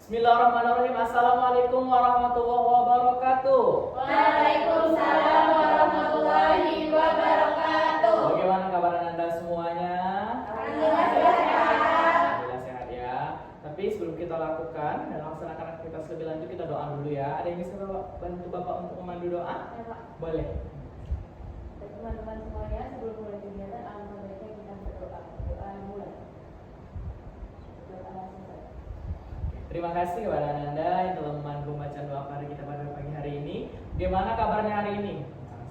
Bismillahirrahmanirrahim. Assalamualaikum warahmatullahi wabarakatuh. Waalaikumsalam warahmatullahi wabarakatuh. Bagaimana kabar Anda semuanya? Alhamdulillah sehat. Alhamdulillah sehat ya. Tapi sebelum kita lakukan dan laksanakan aktivitas lebih lanjut, kita doa dulu ya. Ada yang bisa bantu Bapak untuk memandu doa? Ya, Pak. Boleh. Dan teman-teman semuanya, sebelum mulai kegiatan, alangkah baiknya kita berdoa. Doa mulai. Doa selesai. Terima kasih kepada Anda yang telah memandu bacaan doa pada kita pada pagi hari ini. Bagaimana kabarnya hari ini?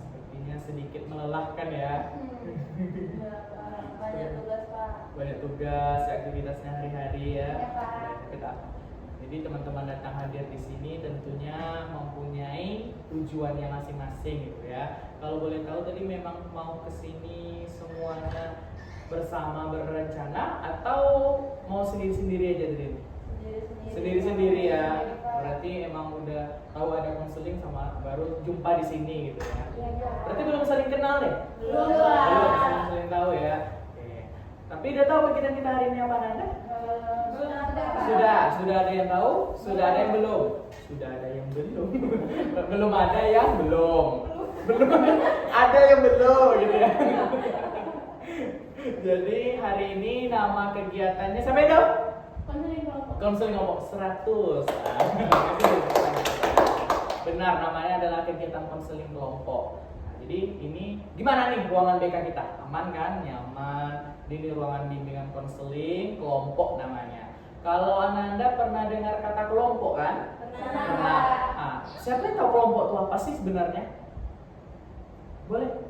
Sepertinya sedikit melelahkan ya. Ya, Pak. Banyak tugas, Pak. Banyak tugas, aktivitasnya hari-hari ya. Ya, Pak. Jadi teman-teman datang hadir di sini tentunya mempunyai tujuannya masing-masing gitu ya. Kalau boleh tahu tadi memang mau ke sini semuanya bersama berencana atau mau sendiri-sendiri aja tadi? Sendiri-sendiri ya. Berarti emang udah tahu ada konseling sama baru jumpa di sini gitu ya. Iya, Berarti belum saling kenal deh? Belum, Belum Pak. saling tahu ya. Oke. Tapi udah tahu kegiatan kita hari ini apa Nanda? Belum ada, Pak. Sudah ada yang tahu? Sudah ada yang belum? Sudah ada yang belum. Belum ada yang belum. Belum ada yang belum gitu ya. Jadi hari ini nama kegiatannya sampai itu Konseling kelompok. konseling kelompok 100. Benar, namanya adalah kegiatan konseling kelompok. Nah, jadi ini gimana nih ruangan BK kita? Aman kan? Nyaman. Ini ruangan bimbingan konseling kelompok namanya. Kalau Ananda pernah dengar kata kelompok kan? Pernah. Ah, siapa yang tahu kelompok itu apa sih sebenarnya? Boleh?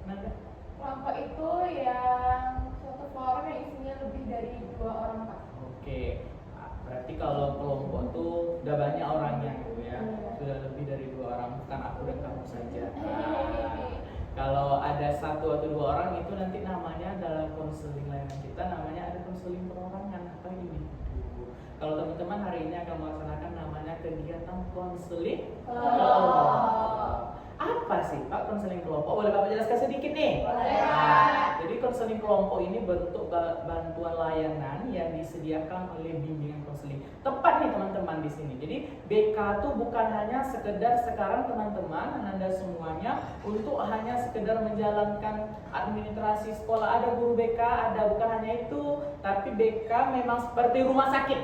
Ananda? Kelompok itu yang suatu forum yang isinya lebih dari 2 orang, Pak. Oke. Nah, berarti kalau kelompok itu udah banyak orangnya gitu ya. Sudah lebih dari 2 orang, bukan aku dan kamu saja. Nah, kalau ada 1 atau 2 orang itu nanti namanya dalam konseling layanan kita namanya ada konseling perorangan atau individu. Kalau teman-teman hari ini akan melaksanakan namanya kegiatan konseling kelompok. Apa sih Pak konseling kelompok? Boleh Bapak jelaskan sedikit nih? Boleh, Pak. Nah, jadi konseling kelompok ini bentuk bantuan layanan yang disediakan oleh bimbingan konseling. Tepat nih teman-teman di sini. Jadi BK itu bukan hanya sekedar sekarang teman-teman Anda semuanya untuk hanya sekedar menjalankan administrasi sekolah. Ada guru BK, ada bukan hanya itu, tapi BK memang seperti rumah sakit.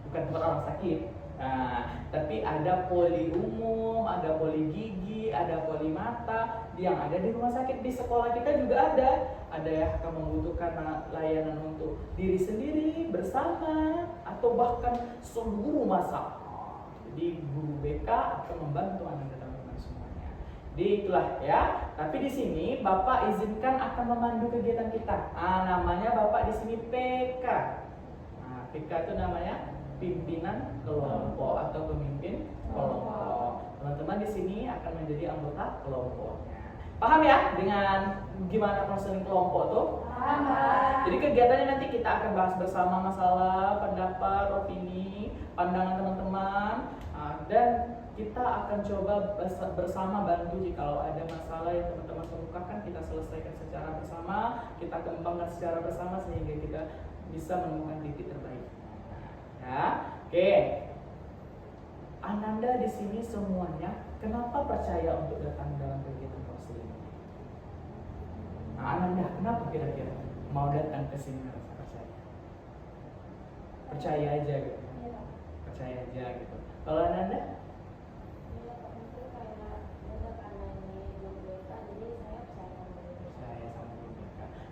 Bukan tempat orang sakit. Nah, tapi ada poli umum, ada poli gigi, ada poli mata yang ada di rumah sakit. Di sekolah kita juga ada. Ada yang akan membutuhkan layanan untuk diri sendiri, bersama, atau bahkan seluruh masa. Jadi guru BK akan membantu Anda teman-teman semuanya. Jadi itulah ya. Tapi di sini Bapak izinkan akan memandu kegiatan kita. Namanya Bapak di sini PK. PK itu namanya pimpinan kelompok atau pemimpin kelompok. Teman-teman di sini akan menjadi anggota kelompoknya. Paham ya dengan gimana konseling kelompok tuh? Paham, Pak. Jadi kegiatannya nanti kita akan bahas bersama masalah, pendapat, opini, pandangan teman-teman, dan kita akan coba bersama bantu jika ada masalah yang teman-teman kemukakan kita selesaikan secara bersama, kita kembangkan secara bersama sehingga kita bisa menemukan titik terbaik. Ya, oke. Ananda di sini semuanya kenapa percaya untuk datang dalam kegiatan konseling ini? Ananda kenapa kira-kira mau datang ke sini merasa percaya? Percaya aja gitu. Percaya aja gitu. Kalau Ananda?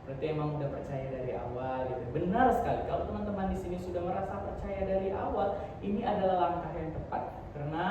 Berarti emang udah percaya dari awal gitu. Benar sekali. Kalau teman-teman di sini sudah merasa percaya dari awal, ini adalah langkah yang tepat. Karena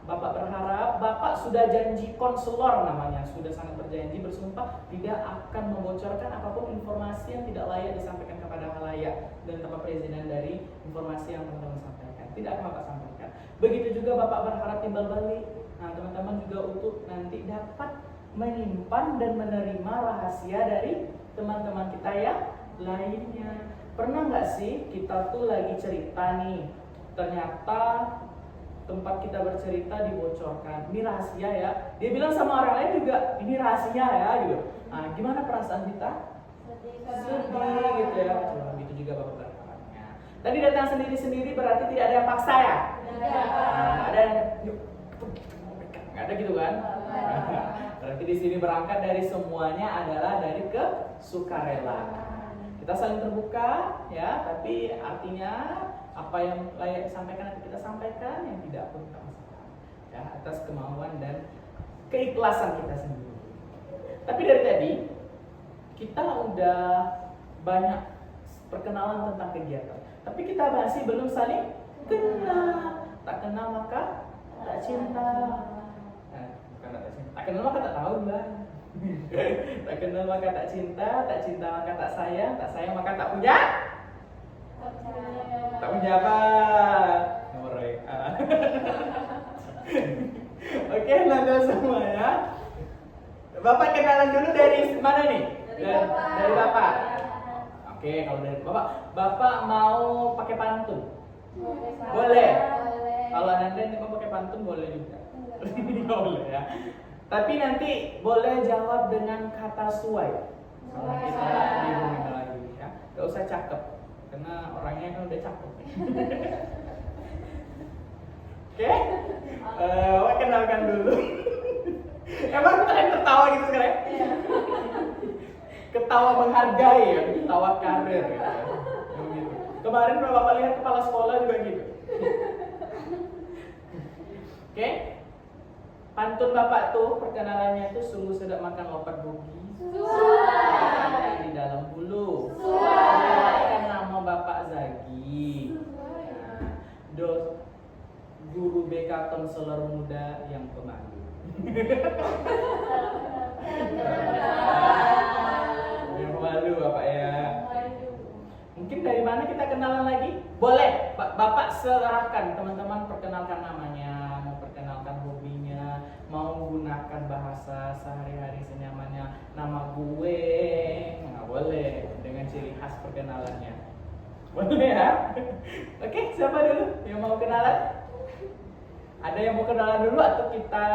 Bapak berharap, Bapak sudah janji konselor namanya, sudah sangat berjanji bersumpah tidak akan membocorkan apapun informasi yang tidak layak disampaikan kepada khalayak dan Bapak presiden dari informasi yang teman-teman sampaikan. Tidak akan Bapak sampaikan. Begitu juga Bapak berharap timbal balik. Nah, teman-teman juga untuk nanti dapat menyimpan dan menerima rahasia dari teman-teman kita yang lainnya. Pernah nggak sih kita tuh lagi cerita nih, ternyata tempat kita bercerita dibocorkan, ini rahasia ya. Dia bilang sama orang lain juga, ini rahasia ya gitu. Nah, gimana perasaan kita? Sedih gitu ya. Begitu juga Bapak berharapnya. Tadi datang sendiri-sendiri berarti tidak ada yang paksa ya? Ada yang nggak ada gitu kan? Berarti di sini berangkat dari semuanya adalah dari kesukarelaan. Kita saling terbuka ya, tapi artinya apa yang layak disampaikan nanti kita sampaikan, yang tidak pun kita masalah. Ya, atas kemauan dan keikhlasan kita sendiri. Tapi dari tadi kita udah banyak perkenalan tentang kegiatan. Tapi kita masih belum saling kenal. Tak kenal maka tak cinta. Bukan tak cinta. Tak kenal maka tak tahu lah. Tak kenal maka tak cinta maka tak sayang maka tak punya. Tak punya apa? Nomor Oke, Nanda semuanya. Bapak kenalan dulu dari mana nih? Dari Bapak. Oke, kalau dari Bapak mau pakai pantun? Boleh. Kalau Nanda ini mau pakai pantun boleh juga. Boleh ya. Tapi nanti boleh jawab dengan kata suai. Kalau kita dihubungin lagi ya. Gak usah cakep, karena orangnya kan udah cakep. Oke? Wah, kenalkan dulu. Emang kalian ketawa gitu sekarang? Ketawa menghargai ya, ketawa karir ya. Gitu. Kemarin kalau Bapak lihat kepala sekolah juga gitu. Oke? Pantun Bapak tuh perkenalannya tuh sungguh sedap makan lopak bogi. Di dalam bulu. Kan nama Bapak Zagi. Guru BK konselor muda yang pemalu. Yang pemalu Bapak ya. Mungkin dari mana kita kenalan lagi? Boleh, Bapak serahkan teman-teman, perkenalkan namanya, mau perkenalkan hobinya, mau menggunakan bahasa sehari-hari senyamannya, nama gue, nggak boleh dengan ciri khas perkenalannya. Boleh ya? Oke, siapa dulu yang mau kenalan? Ada yang mau kenalan dulu atau kita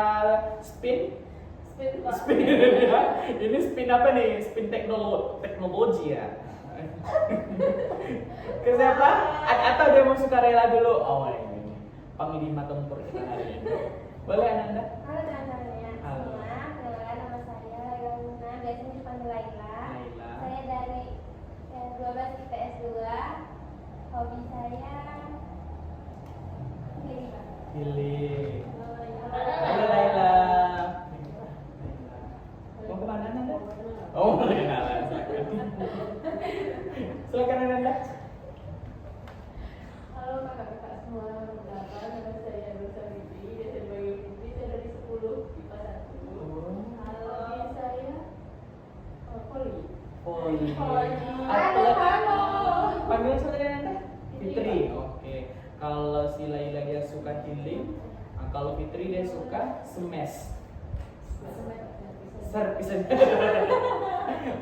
spin? Spin ya. Ini spin apa nih? Spin teknologi ya. Ke siapa? Atau dia mau sukarela dulu? Oh ini panglima tempur kita hari ini. Boleh Ananda? Halo teman-temannya semua, kenalkan nama saya Laila Luna, biasanya dipanggil Laila. Saya dari 12 IPS 2. Hobi saya pilih. Halo Laila. Mau kemana Ananda? Oh, mau kenalan. Silakan Ananda. Halo kakak-kakak semua, perkenalkan nama saya Nusa Bibi, biasa dipanggil Bibi, saya dari 10 IPA 1. Halo, saya Poli. Halo. Panggilan saudara Anda? Fitri. Oke. Kalau si Laila dia suka healing, kalau Fitri dia suka smash. Bisa.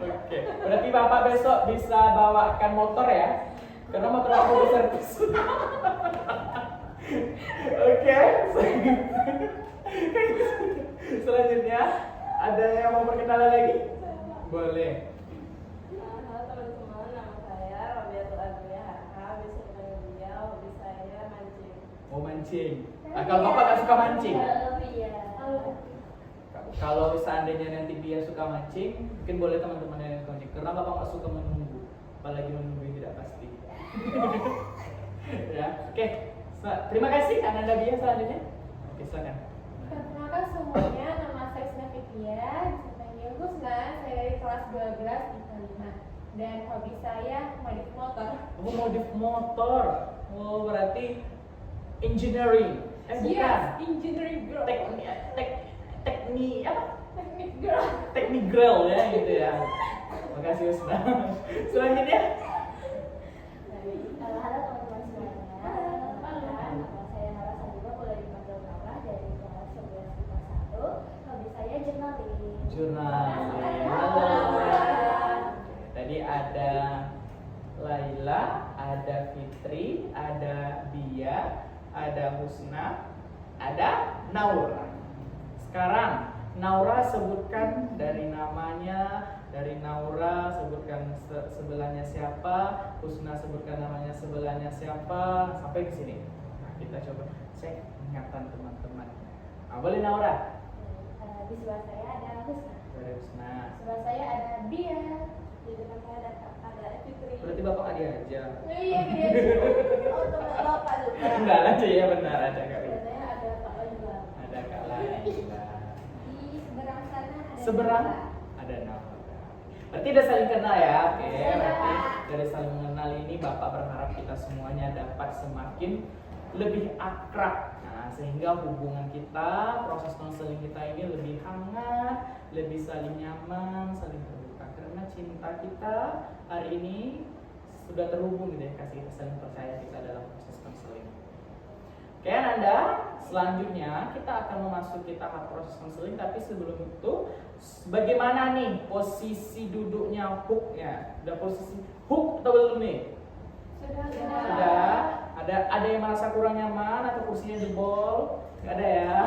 Oke. Berarti Bapak besok bisa bawakan motor ya? Karena motor aku di servis. Oke. Selanjutnya ada yang mau perkenalan lagi? Boleh. Halo teman-teman, nama saya Robiatul Adria Haka, biasa dipanggil Bia, hobi saya mancing. Mau mancing. Kalau Bapak gak suka mancing? Kalau seandainya nanti dia suka mancing, mungkin boleh teman-teman yang mancing. Karena Bapak gak suka menunggu, apalagi menunggu yang tidak pasti. Ya, oke. Terima kasih Ananda Bia selanjutnya. Oke, silakan. Perkenalkan semuanya, nama saya Sna Fitria, bisa panggil Husna, saya dari kelas 12 IPA 5. Dan hobi saya modif motor. Oh, modif motor. Oh, berarti engineering. Bukan. Engineering girl. Teknik girl. Teknik grill ya gitu ya. Makasih Husna. Selanjutnya. Halo teman-teman semuanya. Nama saya Nara Sandiwa, boleh dipanggil Nara, dari kelas 11 IPA 1. Hobi saya journaling. Jurnalis. Halo. Tadi ada Laila, ada Fitri, ada Bia, ada Husna, ada Naura. Sekarang Naura sebutkan dari namanya dari Naura sebutkan sebelahnya siapa, Husna sebutkan namanya sebelahnya siapa, sampai ke sini. Nah, kita coba cek ingatan teman-teman. Nah, boleh Naura? Di sebelah saya ada Husna. Dari Husna. Sebelah saya ada Dia. Di depan saya ada Fitri. Berarti bapak adik aja. Iya, dia. Oh, teman bapak juga. Enggak aja ya, benar ada kak. Sebelah saya ada Pak Laila. Ada kak Laila. Di seberang sana ada Seberang Nala. ada Naura. Berarti udah saling kenal ya. Oke, Iya, berarti Pak. dari saling mengenal ini bapak berharap kita semuanya dapat semakin lebih akrab. Nah, sehingga hubungan kita, proses konseling kita ini lebih hangat, lebih saling nyaman, saling terbuka. Karena cinta kita hari ini sudah terhubung gitu ya, kasih kita saling percaya kita dalam proses konseling. Oke Anda, selanjutnya kita akan memasuki tahap proses konseling, tapi sebelum itu bagaimana nih posisi duduknya hooknya? Udah posisi hook atau belum nih? Sudah. Ada yang merasa kurang nyaman atau kursinya jebol? Gak ada ya?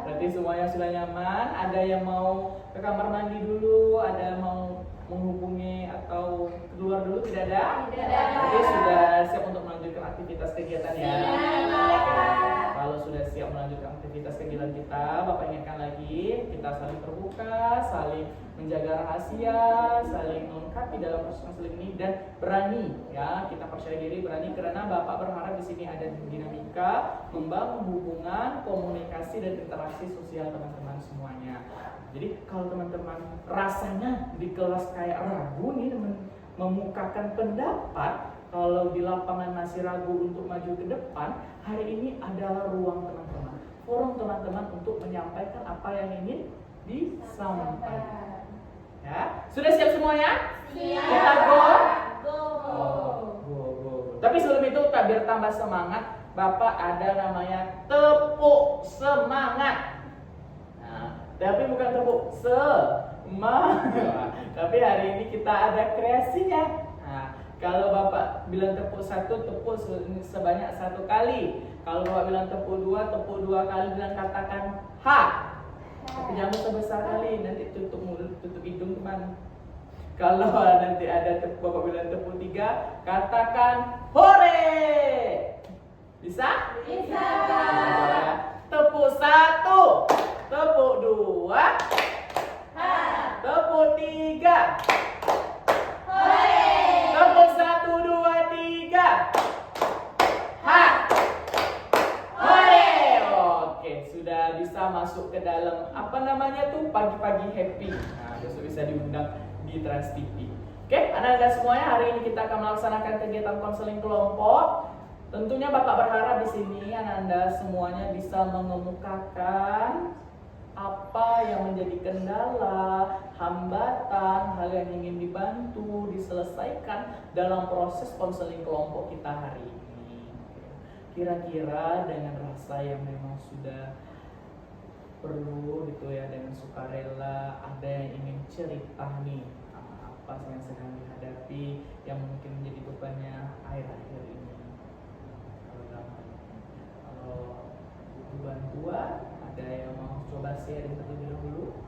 Berarti semuanya sudah nyaman. Ada yang mau ke kamar mandi dulu, ada yang mau menghubungi atau keluar dulu, tidak ada? Tidak ada. Berarti sudah siap untuk melanjutkan aktivitas kegiatan ya? Kalau sudah siap melanjutkan aktivitas kegiatan kita, Bapak ingatkan lagi, kita saling terbuka, saling menjaga rahasia, saling melengkapi dalam proses konseling ini, dan berani ya, kita percaya diri, berani, karena Bapak berharap di sini ada dinamika, membangun hubungan, komunikasi dan interaksi sosial teman-teman semuanya. Jadi kalau teman-teman rasanya di kelas kayak ragu nih memukakan pendapat, kalau di lapangan masih ragu untuk maju ke depan, hari ini adalah ruang teman-teman, forum teman-teman untuk menyampaikan apa yang ingin disampaikan. Ya, sudah siap semuanya? Siap. Kita go? Go. Go. Tapi sebelum itu, biar tambah semangat, Bapak ada namanya tepuk semangat. Nah, tapi bukan tepuk semangat. Tapi hari ini kita ada kreasinya. Nah, kalau Bapak bilang tepuk satu, tepuk sebanyak satu kali. Kalau Bapak bilang tepuk dua kali dan katakan ha. Tapi jangan sebesar kali, nanti tutup mulut, tutup hidung teman. Kalau nanti ada Bapak bilang tepuk tiga, katakan hore. Bisa? Bisa. Tepuk satu, tepuk dua, Ha. tepuk tiga. Hore. Tepuk satu, dua, tiga. Ha. Hore. Oke, sudah bisa masuk ke dalam apa namanya tuh pagi-pagi happy. Nah, besok bisa diundang di Trans TV. Oke, anak-anak semuanya, hari ini kita akan melaksanakan kegiatan konseling kelompok. Tentunya Bapak berharap di sini anak-anak semuanya bisa mengemukakan apa yang menjadi kendala, hambatan, hal yang ingin dibantu, diselesaikan dalam proses konseling kelompok kita hari ini. Kira-kira dengan rasa yang memang sudah perlu gitu ya, dengan sukarela, ada yang ingin cerita nih apa yang sedang dihadapi yang mungkin menjadi bebannya akhir-akhir ini. Kalau butuh bantuan, ada yang mau coba sharing terlebih dahulu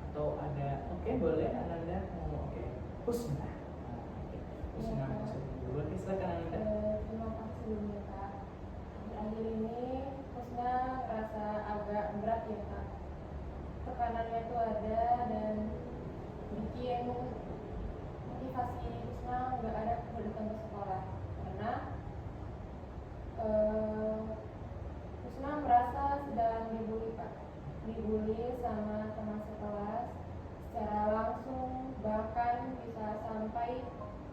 atau ada? Oke, boleh Ananda mau. Oke, Husna. Husna masuk dulu. Silakan Ananda. Terima kasih sebelumnya Kak. Akhir ini Husna merasa agak berat ya Kak. Tekanannya tuh ada dan bikin motivasi Husna nggak ada untuk datang ke sekolah karena Husna merasa sedang dibully Kak, dibully sama teman sekelas secara langsung, bahkan bisa sampai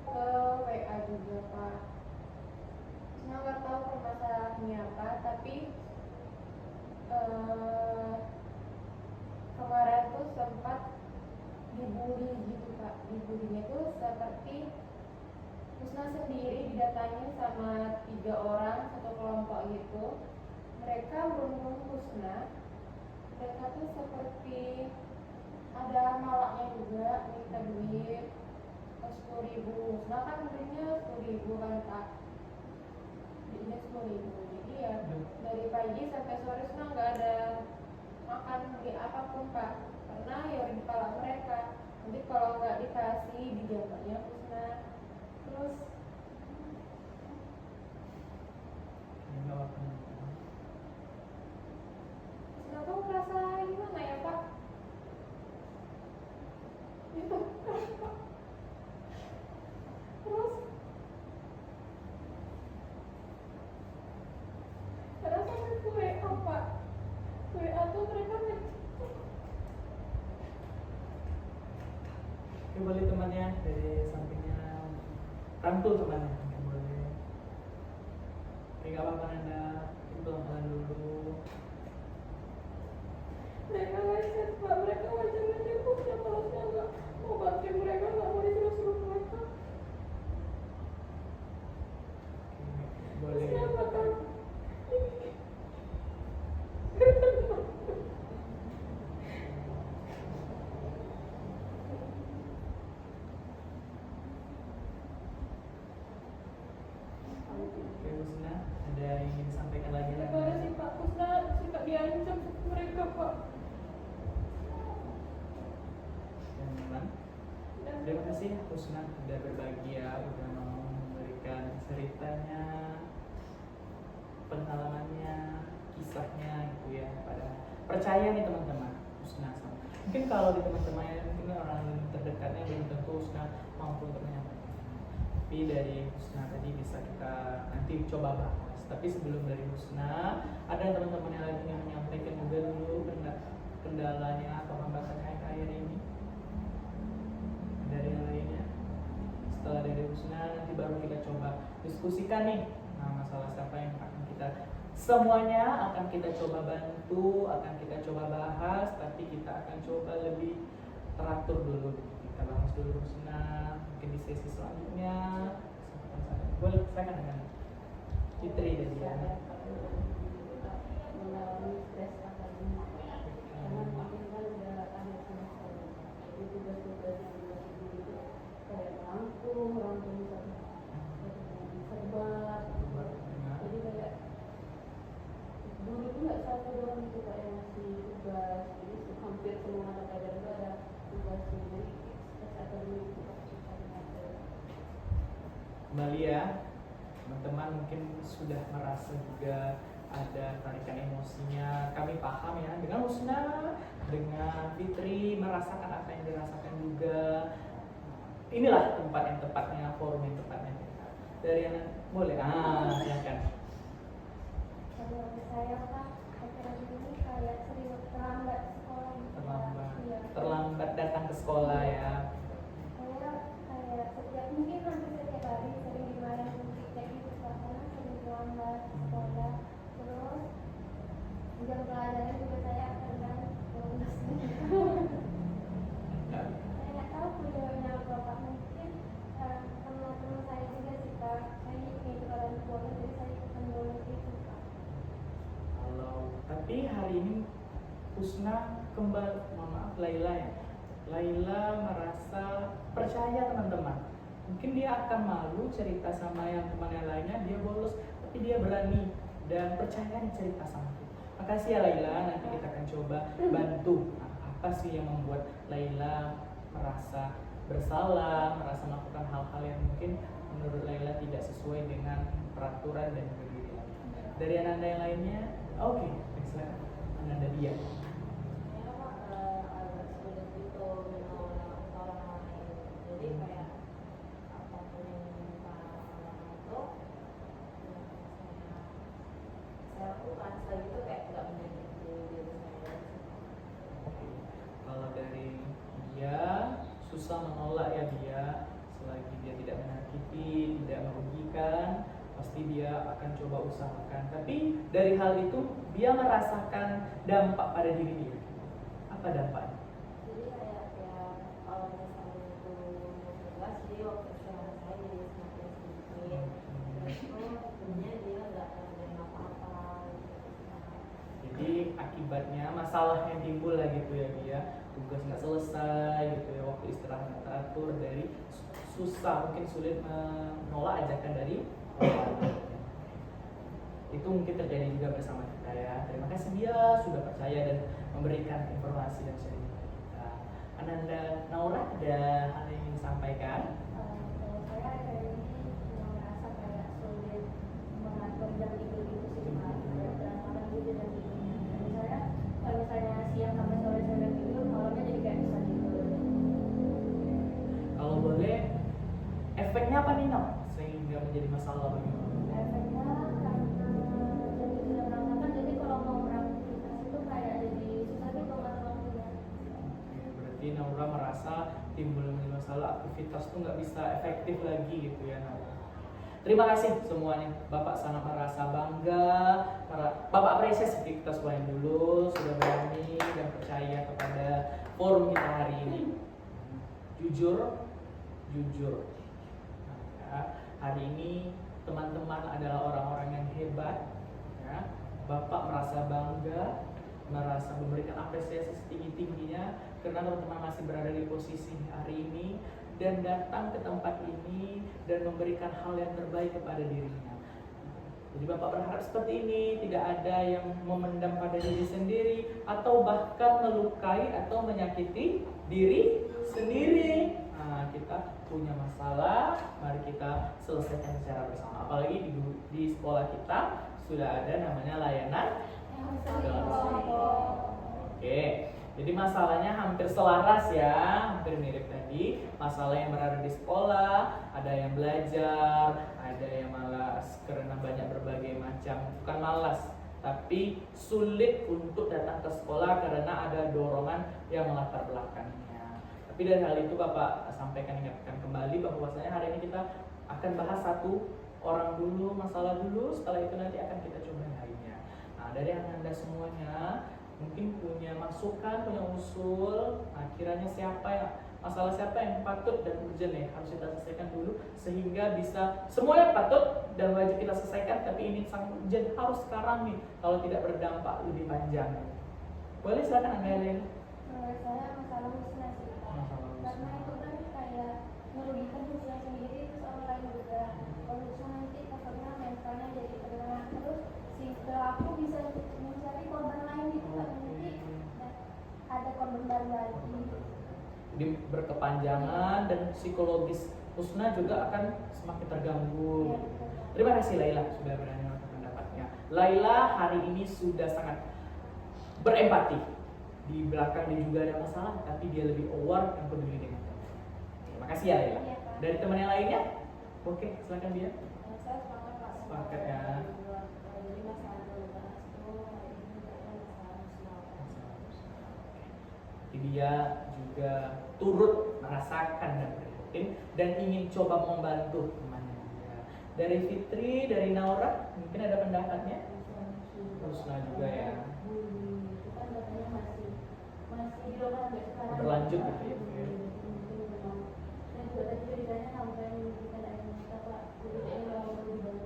ke WA juga Kak. Husna nggak tahu permasalahannya apa, tapi kemarin tuh sempat dibully gitu Kak. Dibulinya tuh seperti Husna sendiri didatangin sama 3 orang satu kelompok gitu. Mereka berundung Husna, mereka tuh seperti ada malaknya juga, minta duit 10.000. Husna kan belinya 10.000 kan Kak, belinya 10.000. Jadi ya dari pagi sampai sore Husna nggak ada makan beli apapun Kak. pernah ya di kepala mereka. Nanti kalau nggak dikasih dijaganya Husna. Terus Nggak apa-apa. Husna tuh merasa gimana ya Pak? Itu terus karena sampai ke WA Pak, WA tuh mereka Oke, boleh temannya dari sampingnya rangkul temannya, mungkin boleh. Oke, nggak apa-apa Nanda, itu pelan-pelan dulu. mereka lecet Pak, mereka macam-macam Husna kalau saya nggak mau bantuin mereka, nggak mau disuruh-suruh mereka. Oke, boleh. Husna bakal Oke Husna, ada yang ingin disampaikan lagi gimana sih Pak? Husna suka diancam mereka Pak. dan teman. Terima kasih Husna sudah berbagi ya, udah mau memberikan ceritanya, pengalamannya, kisahnya gitu ya. Pada percaya nih teman-teman, Husna sama. Mungkin kalau di teman-teman mungkin orang terdekatnya belum tentu Husna mampu untuk menyampaikan. Tapi dari Husna tadi bisa kita nanti coba bahas. Tapi sebelum dari Husna, ada teman-teman yang lagi yang menyampaikan juga dulu kendalanya atau hambatannya akhir ini. Dari yang lainnya. Setelah dari Husna nanti baru kita coba diskusikan nih. Nah, masalah siapa yang akan kita semuanya akan kita coba bantu, akan kita coba bahas, tapi kita akan coba lebih teratur dulu. Kita bahas dulu Husna, mungkin di sesi selanjutnya. Boleh silakan dengan Fitri dan Diana. Mengalami stres akademik karena mungkin kan udah akhir semester, jadi tugas-tugas yang masih dulu itu kayak rangkum serba, jadi kayak dulu tuh nggak satu doang gitu Pak yang ngasih tugas, jadi hampir semua mata pelajaran itu ada tugas, jadi stres akademik itu Kembali ya, teman-teman mungkin sudah merasa juga ada tarikan emosinya. Kami paham ya, dengan Husna, dengan Fitri merasakan apa yang dirasakan juga. Inilah tempat yang tepatnya, forum yang tepatnya. Dari yang boleh, silakan. Kalau saya Pak, akhir-akhir ini kayak sering terlambat sekolah gitu Pak. Iya. Terlambat datang ke sekolah ya. Saya kayak setiap mungkin hampir setiap hari sering dimarahin kayak gitu Pak, karena sering terlambat sekolah. Terus jam pelajaran juga saya kadang bolos. Saya nggak tahu penyebabnya apa Pak, mungkin karena teman saya juga sih Pak, saya ingin orang tua jadi saya ikutan bolos itu Pak. Tapi hari ini Husna kembali, maaf Laila ya. Laila merasa percaya teman-teman. Mungkin dia akan malu cerita sama yang teman yang lainnya, dia bolos, tapi dia berani dan percaya nih cerita sama aku. Makasih ya Laila, nanti kita akan coba bantu. Nah, apa sih yang membuat Laila merasa bersalah, merasa melakukan hal-hal yang mungkin menurut Laila tidak sesuai dengan peraturan dan kegiatan. Dari Ananda yang lainnya, oke, silakan Ananda dia. saya Pak agak sulit gitu menolak orang lain, jadi kayak apapun yang diminta orang itu saya lakukan, selain itu kayak nggak menjadi diri saya. Kalau dari dia susah menolak ya dia, selagi dia tidak menyakiti, tidak merugikan, pasti dia akan coba usahakan. Tapi dari hal itu dia merasakan dampak pada diri dia. Apa dampaknya? Jadi kayak ya kalau misalnya itu tugas, jadi waktu istirahat saya jadi semakin sedikit, terus sebenarnya dia nggak ada apa-apa gitu. Jadi akibatnya masalah yang timbul lah gitu ya dia, tugas nggak selesai gitu ya, waktu istirahat nggak teratur, dari susah, mungkin sulit menolak ajakan dari orang. Itu mungkin terjadi juga bersama kita ya. Terima kasih dia sudah percaya dan memberikan informasi dan sharing kepada kita. Ananda Naura ada hal yang ingin disampaikan? Kalau saya hari ini merasa kayak sulit mengatur jam tidur itu sih Pak, kayak berantakan gitu jam tidurnya. Dan saya kalau misalnya siang sampai sore saya udah tidur, malamnya jadi kayak bisa tidur. Kalau boleh, efeknya apa nih, Nam? Sehingga menjadi masalah bagi kamu? Efeknya karena jam tidurnya berantakan, jadi kalau mau beraktivitas itu kayak jadi susah gitu ngatur waktunya. Oke, berarti Naura merasa timbul menjadi masalah, aktivitas tuh nggak bisa efektif lagi gitu ya, Naura. Terima kasih semuanya, Bapak sangat merasa bangga, Bapak apresiasi kita semuanya dulu sudah berani dan percaya kepada forum kita hari ini. Jujur, ya, hari ini teman-teman adalah orang-orang yang hebat, ya. Bapak merasa bangga, merasa memberikan apresiasi setinggi-tingginya karena teman-teman masih berada di posisi hari ini dan datang ke tempat ini dan memberikan hal yang terbaik kepada dirinya. Jadi Bapak berharap seperti ini, tidak ada yang memendam pada diri sendiri atau bahkan melukai atau menyakiti diri sendiri. Nah, kita punya masalah, mari kita selesaikan secara bersama. Apalagi di sekolah kita sudah ada namanya layanan Oke, jadi masalahnya hampir selaras ya, hampir mirip tadi. Masalah yang berada di sekolah, ada yang belajar, ada yang malas karena banyak berbagai macam, bukan malas, tapi sulit untuk datang ke sekolah karena ada dorongan yang melatar belakangnya. Tapi dari hal itu Bapak sampaikan, ingatkan kembali bahwasanya hari ini kita akan bahas satu orang dulu, masalah dulu, setelah itu nanti akan kita coba yang lainnya. Nah, dari Anda semuanya mungkin punya masukan, punya usul, nah kiranya masalah siapa yang patut dan urgent ya harus kita selesaikan dulu sehingga bisa semuanya patut dan wajib kita selesaikan, tapi ini sangat urgent harus sekarang nih kalau tidak berdampak lebih panjang. Boleh silakan Anda Helen. Menurut saya masalah husna sih Pak, karena itu kan kayak merugikan husna sendiri terus orang lain juga. Kalau husna nanti takutnya mentalnya jadi terkena, terus si pelaku bisa mencari korban lain gitu Pak, nanti ada korban baru lagi. Jadi berkepanjangan dan psikologis Husna juga akan semakin terganggu. Terima kasih Laila sudah berani mengatakan pendapatnya. Laila hari ini sudah sangat berempati. Di belakang dia juga ada masalah, tapi dia lebih aware dan peduli dengan kita. Terima kasih ya Laila. Iya, Pak. Dari teman yang lainnya, oke silakan dia. Saya sepakat Pak. Sepakat ya. Jadi masalah bahas itu hari ini kayaknya masalah husna. Jadi dia juga turut merasakan dan prihatin dan ingin coba membantu temannya dia. Dari Fitri, dari Naura, mungkin ada pendapatnya? Husna juga ya. Itu kan katanya masih dilakukan sampai sekarang. Berlanjut gitu ya. Dan juga tadi ceritanya sampai kita ada yang kita Pak, jadi kayaknya nggak perlu dibantu.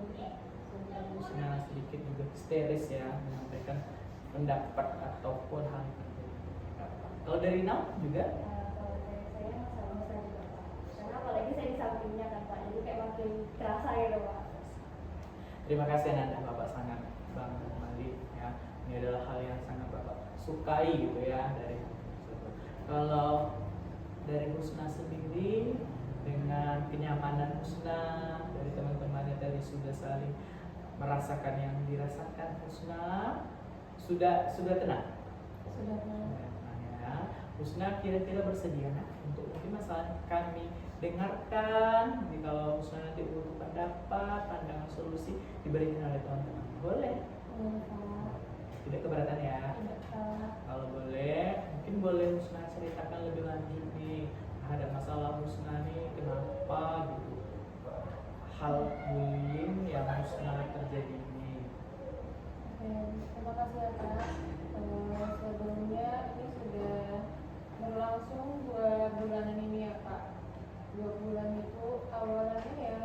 Husna sedikit juga histeris ya menyampaikan pendapat ataupun hal yang terjadi. Kalau dari Nam juga? Kalau dari saya masalah husna juga Pak, karena apalagi saya di sampingnya kan Pak, jadi kayak makin kerasa gitu Pak. Terima kasih Nanda, Bapak sangat bangga kembali ya. Ini adalah hal yang sangat Bapak sukai gitu ya dari tersebut. Kalau dari Husna sendiri dengan kenyamanan Husna dari teman-temannya tadi sudah saling merasakan yang dirasakan Husna, sudah tenang. Sudah Tenang ya. Husna kira-kira bersedia untuk mungkin masalah kami dengarkan. Jadi kalau Husna nanti butuh pendapat, pandangan, solusi diberikan oleh teman-teman. Boleh? Tidak keberatan ya? Kalau boleh, mungkin boleh Husna ceritakan lebih lanjut nih ada masalah Husna nih, kenapa gitu hal bullying yang Husna terjadi ini. Terima kasih ya Kak. Sebelumnya ini sudah berlangsung 2 bulanan ini ya Kak. 2 bulan itu awalnya ya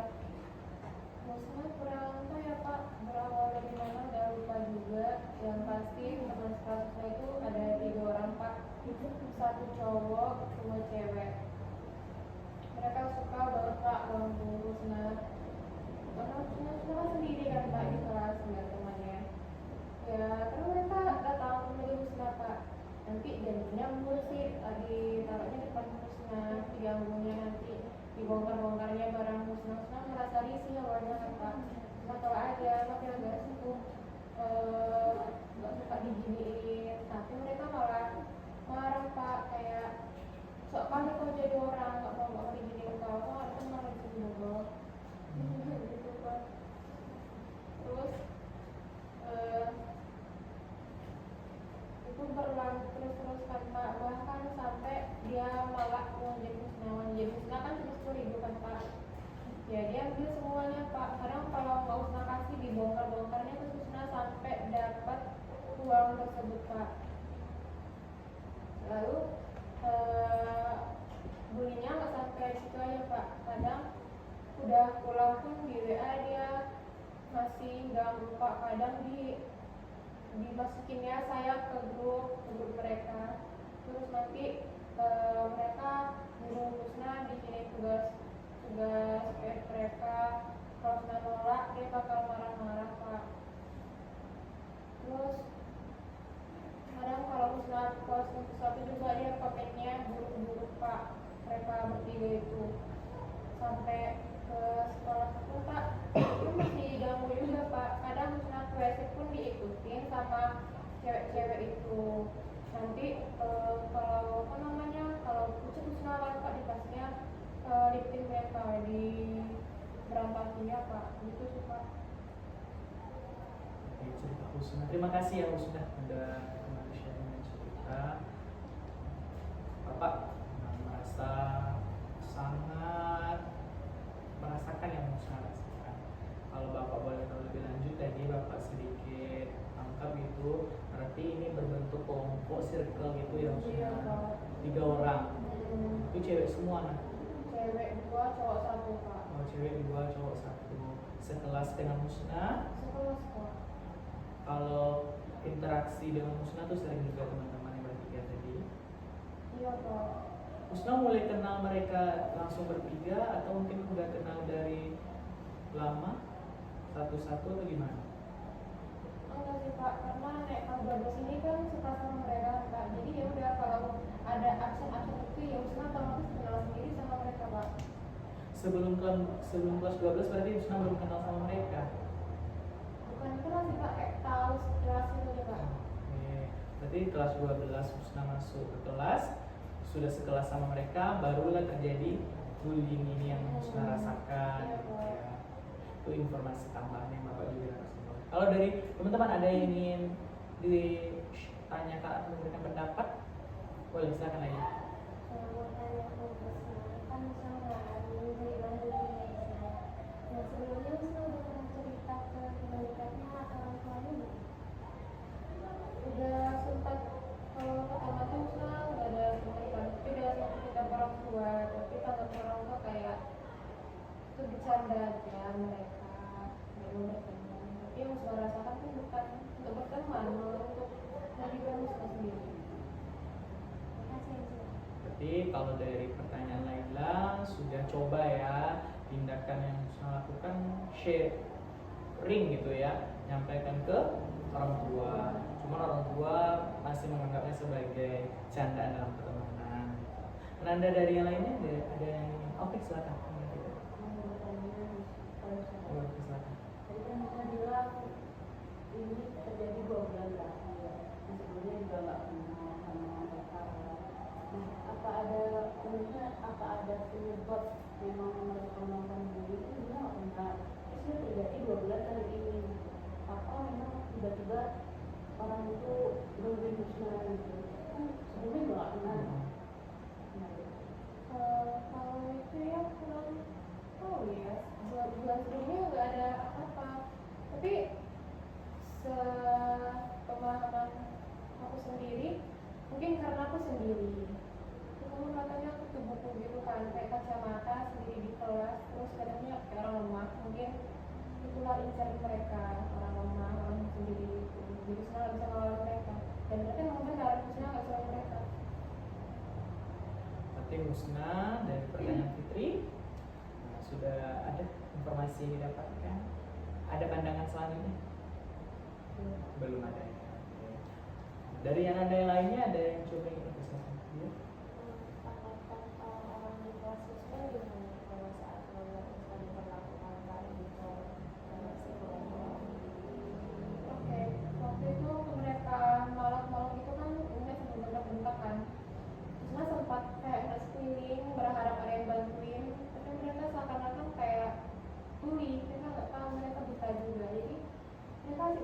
maksudnya kurang tahu ya Pak, berawal dari mana udah lupa juga. Yang pasti teman kasusnya itu ada 3 orang Pak, 1 cowok, 2 cewek. Mereka suka banget Pak ganggu Husna, karena Husna kan sendiri kan Pak di kelas nggak temannya ya, karena mereka nggak tahu memilih Husna Pak. Nanti janjinya mulu sih ditaruhnya di sekali sih awalnya kan Pak. Nah kalau ada makin agak itu nggak suka diginiin, tapi mereka malah marah Pak, kayak sok kali kau jadi orang nggak mau diginiin kau ada teman di sini dong gitu Pak. Terus itu berlanjut terus kan Pak, bahkan sampai dia malah mau jadi musnah kan cuma 10.000 kan Pak. Ya dia ambil semuanya Pak, kadang kalau nggak usah kasih dibongkarnya ke Susna sampai dapat uang tersebut Pak. Lalu bulinya nggak sampai situ aja Pak, kadang udah pulang pun di WA dia masih ganggu Pak, kadang dimasukinnya saya ke grup mereka, terus nanti mereka nyuruh Susna bikinin tugas mereka, kalau Susna nolak dia bakal marah-marah Pak. Terus kadang kalau Susna posting sesuatu juga dia komennya buruk-buruk Pak, mereka bertiga itu sampai ke sekolah pun Pak itu masih ganggu juga Pak, kadang Susna ke WC pun diikutin sama cewek-cewek itu. Nanti kalau apa namanya, kalau pucuk Susna kan Pak dikasihnya liptin mereka di berantakinya Pak, gitu sih Pak. Oke, cerita Husna. Terima kasih ya Husna udah kembali sharing dan cerita. Bapak merasa sangat merasakan yang Husna rasakan. Kalau Bapak boleh tahu lebih lanjut, tadi Bapak sedikit tangkap itu, berarti ini berbentuk kelompok circle gitu ya Husna. 3 orang. Itu cewek semua nah. Cewek 2, cowok 1 Pak. Oh, cewek 2, cowok 1. Sekelas dengan Husna. Sekelas Pak. Kalau interaksi dengan Husna tuh sering juga teman-teman yang bertiga tadi. Iya Pak. Husna mulai kenal mereka langsung bertiga atau mungkin udah kenal dari lama satu-satu atau gimana? Enggak sih Pak, karena naik kelas 12 ini kan suka sama mereka Pak. Jadi ya udah kalau ada absen itu ya Husna otomatis kenal sendiri sama mereka Pak. Sebelum kelas 12 berarti Husna belum kenal sama mereka. Bukan kenal sih Pak, kayak tahu kelas itu aja Pak. Oke. Berarti kelas 12 Husna masuk ke kelas, sudah sekelas sama mereka, barulah terjadi bullying ini yang Husna rasakan. Iya, gitu Pak. ya. Itu informasi tambahan yang Bapak juga harus tahu. Kalau dari teman-teman ada yang ingin ditanyakan atau memberikan pendapat, boleh silakan aja. Saya mau tanya ke Husna, kan Husna nggak dari Bandung ini saya. Nah sebelumnya Husna udah pernah cerita ke teman dekatnya atau orang tuanya belum? Udah sempat kalau pertama tuh Husna nggak ada teman, tapi udah sempat kita orang tua, tapi tanggapan orang tua kayak itu bercanda aja mereka, nggak mau berteman. Tapi yang Husna rasakan tuh bukan untuk berteman, malah untuk menghibur Husna sendiri. Makasih Husna. Berarti kalau dari pertanyaan Laila sudah coba ya tindakan yang Husna lakukan, sharing gitu ya, nyampaikan ke orang tua. Cuma orang tua masih menganggapnya sebagai candaan dalam pertemanan. Penanda dari yang lainnya ada yang ingin? Oke, silakan. Mau bertanya kalau saya Oke, silakan. tadi kan Husna bilang ini terjadi 2 bulan terakhir. Nah, sebelumnya juga nggak kenal sama mereka. Nah, apa ada penyebab memang mereka melakukan bullying itu juga nggak pernah. Terus ini terjadi 2 bulan kali ini. Apa memang tiba-tiba orang itu gangguin Husna gitu? Kan sebelumnya juga nggak kenal. Nah, Kalau itu ya kurang tahu ya, bulan sebelumnya nggak ada apa-apa, tapi sepemahaman aku sendiri, mungkin karena aku sendiri, terus kamu katanya aku tuh buku gitu kan, kayak kacamata sendiri di kelas, terus kadangnya kayak orang lemah, mungkin itulah incar mereka, orang lemah, orang sendiri itu, jadi saya nggak bisa melawan mereka, dan mereka memang benar, saya nggak bisa melawan mereka. Berarti Husna dari pertanyaan Fitri sudah ada informasi yang didapatkan. Ada pandangan selanjutnya? Belum ada ya. Oke. Dari yang ada yang lainnya ada yang coba ingin disampaikan? Ya? Tanggapan orang di kelas Husna gimana kalau saat melihat Husna diperlakukan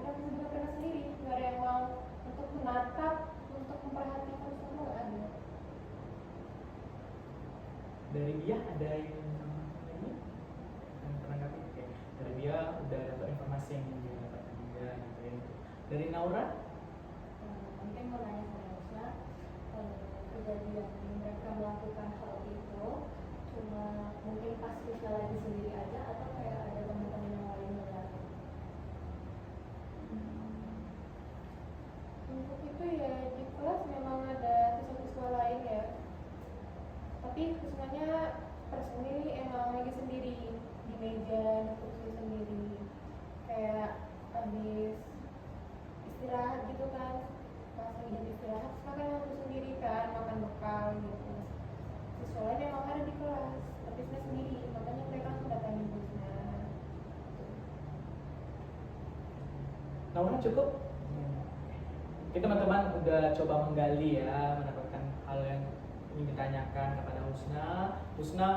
udah benar-benar sendiri, nggak ada yang mau untuk menatap, untuk memperhatikan semua, nggak ada. Dari dia ada yang ini yang menanggapi? Oke. Dari dia udah dapat informasi yang dia dapat juga gitu ya. Dari Naura? Mungkin mau nanya sama Rusna, kejadian mereka melakukan hal itu cuma mungkin pas Rusna lagi sendiri aja atau kayak ada teman-teman yang lain melihat? Untuk itu ya di kelas memang ada siswa-siswa lain ya, tapi sebenarnya personil emang lagi sendiri di meja, di kursi sendiri, kayak habis istirahat gitu kan, pas lagi jam istirahat makan waktu sendiri kan, makan bekal gitu. Siswa lain emang ada di kelas, tapi Husna sendiri, makanya mereka langsung datangin Husna. Naura cukup? Oke teman-teman udah coba menggali ya, mendapatkan hal yang ingin ditanyakan kepada Husna. Husna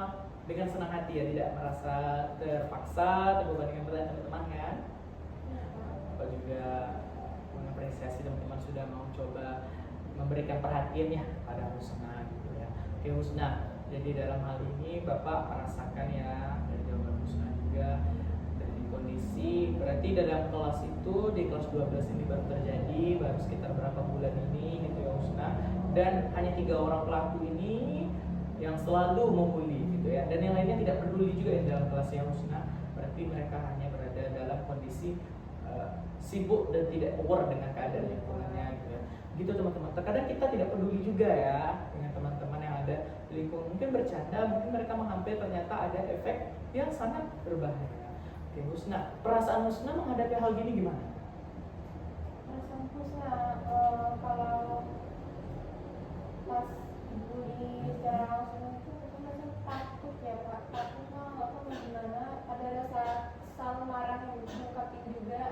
dengan senang hati ya, tidak merasa terpaksa, terbebani dengan pertanyaan teman-teman kan. Bapak juga mengapresiasi teman-teman sudah mau coba memberikan perhatian ya pada Husna gitu ya. Oke Husna, jadi dalam hal ini Bapak merasakan ya dari jawaban Husna juga dari kondisi, berarti dalam kelas itu di kelas 12 ini baru terjadi, baru sekitar berapa bulan ini gitu ya Husna, dan hanya 3 orang pelaku ini yang selalu membuli gitu ya, dan yang lainnya tidak peduli juga di dalam kelasnya Husna, berarti mereka hanya berada dalam kondisi sibuk dan tidak aware dengan keadaan lingkungannya gitu ya. Gitu teman-teman. Terkadang kita tidak peduli juga ya dengan teman-teman yang ada di lingkungan. Mungkin bercanda, mungkin mereka menghampiri, ternyata ada efek yang sangat berbahaya. Oke Husna, perasaan Husna menghadapi hal gini gimana? Perasaan Husna kalau pas dibully secara langsung itu macam takut ya Pak, takut mah nggak tahu gimana, ada rasa kesal, marah yang diungkapin juga,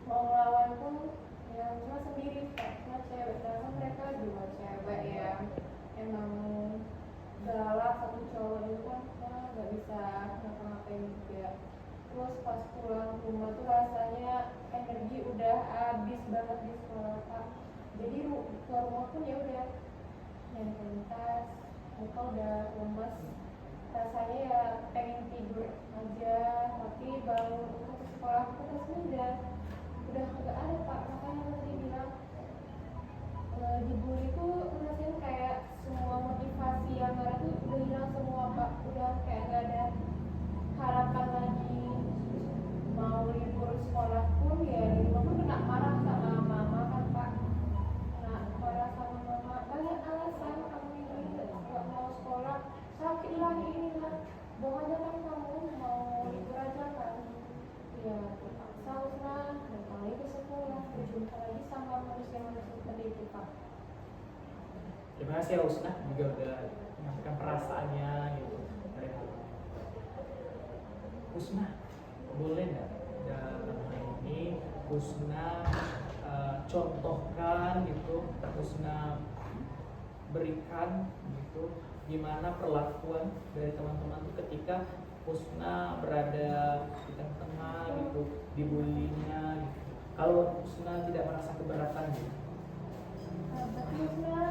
mau ngelawan pun ya cuma sendiri Pak, cuma cewek, karena mereka juga cewek yang emang galak, satu cowok itu kan nggak bisa ngapa-ngapain juga. Terus pas pulang ke rumah tuh rasanya energi udah habis banget di sekolah Pak, jadi ke rumah pun ya udah nyari tas, muka udah lemes, rasanya ya pengen tidur aja, tapi bangun untuk ke sekolah tuh rasanya udah nggak ada Pak. Makanya tadi bilang dibully tuh rasanya kayak semua motivasi yang ada tuh udah hilang semua Pak, udah kayak nggak ada harapan lagi. Mau libur sekolah pun ya di rumah pun kena marah sama mama kan Pak, kena marah sama mama, banyak alasan kamu ini nggak mau sekolah, sakit lagi ini lah, bohong aja kan kamu, mau libur aja kan. Ya terpaksa Husna datang lagi ke sekolah, berjumpa lagi sama manusia-manusia seperti itu Pak. Terima kasih ya Husna juga udah menyampaikan perasaannya gitu dari hal ini. Husna, boleh nggak dalam hal ini Husna contohkan gitu, Husna berikan gitu gimana perlakuan dari teman-teman itu ketika Husna berada di tengah-tengah gitu, dibulinya gitu. Kalau Husna tidak merasa keberatan gitu, Husna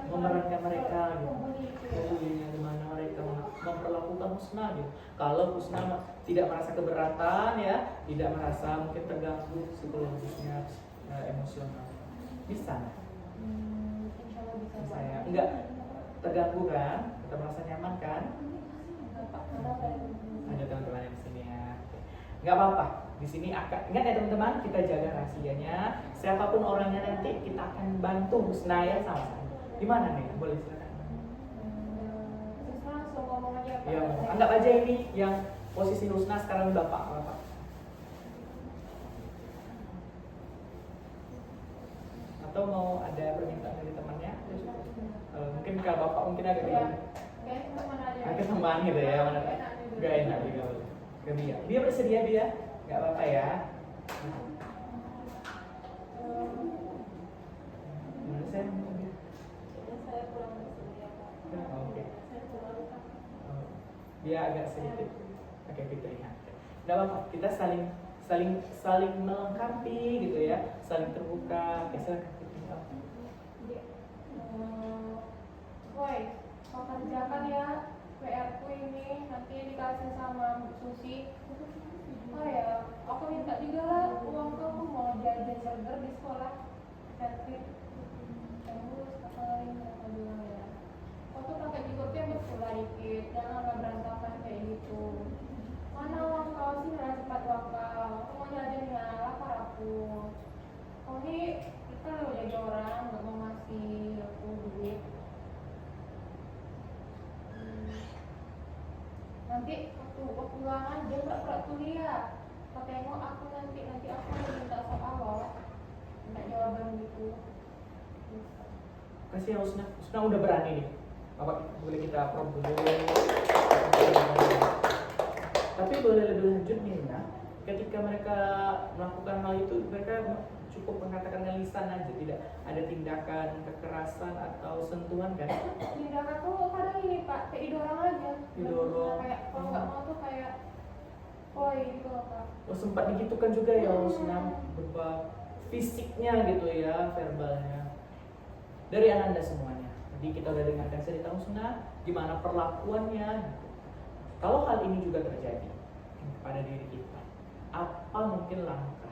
memerankan mereka gitu, pembuli itu ya. pembulinya gimana mereka memperlakukan Husna gitu. Kalau Husna tidak merasa keberatan ya, tidak merasa mungkin terganggu psikologisnya, emosional, bisa nggak? Insya Allah bisa Pak. Saya enggak terganggu kan, kita merasa nyaman kan? Ada teman-teman yang di sini ya. Nggak apa-apa. Di sini akan ingat ya teman-teman, kita jaga rahasianya. Siapapun orangnya nanti kita akan bantu Husna ya sama-sama. Gimana nih? Boleh silakan. Husna langsung ngomong aja Pak. Ya, anggap aja ini yang posisi Husna sekarang bapak. Atau mau ada permintaan dari temannya? Mungkin kalau bapak mungkin agak Ya, kayak teman aja. agak teman gitu ya, mana gak enak juga. Gak dia bersedia dia, nggak apa-apa ya. Menurut saya mungkin dia. Saya kurang bersedia Pak. Oke. Saya kurang Dia agak sedikit. Oke, Fitri. Nggak apa-apa, kita saling saling melengkapi gitu ya, saling terbuka. Silakan. Boy, kau kerjakan ya PR ku ini, nanti dikasih sama Bu Susi. Oh ya, aku minta juga lah uang kamu mau jajan burger di sekolah. Catherine, terus apa lain mereka bilang ya. Kau tuh pakai jikutnya bersula dikit, janganlah berantakan kayak gitu. Mana uang kau sih, nggak cepat uang kau. Aku mau jajan ya, lapar aku. Kau nih kita lo jadi orang, nggak mau ngasih aku duit. Nanti waktu ulangan dia pura-pura kuliah. Kau tengok aku nanti aku mau minta soal loh, minta jawaban gitu. Kasih ya Husna. Husna udah berani nih. Bapak boleh kita prompt dulu. Tapi boleh lebih lanjut nih ya. Ketika mereka melakukan hal itu, mereka cukup mengatakan lisan aja, tidak ada tindakan kekerasan atau sentuhan kan? Tindakan tuh kadang ini Pak, kayak didorong aja. Didorong. Kayak kalau nggak mau tuh kayak poi gitu loh Pak. Oh, sempat digitukan juga ya Husna, berupa fisiknya gitu ya, verbalnya. Dari Ananda semuanya. Jadi kita udah dengarkan cerita Husna, gimana perlakuannya gitu. Kalau hal ini juga terjadi kepada diri kita, apa mungkin langkah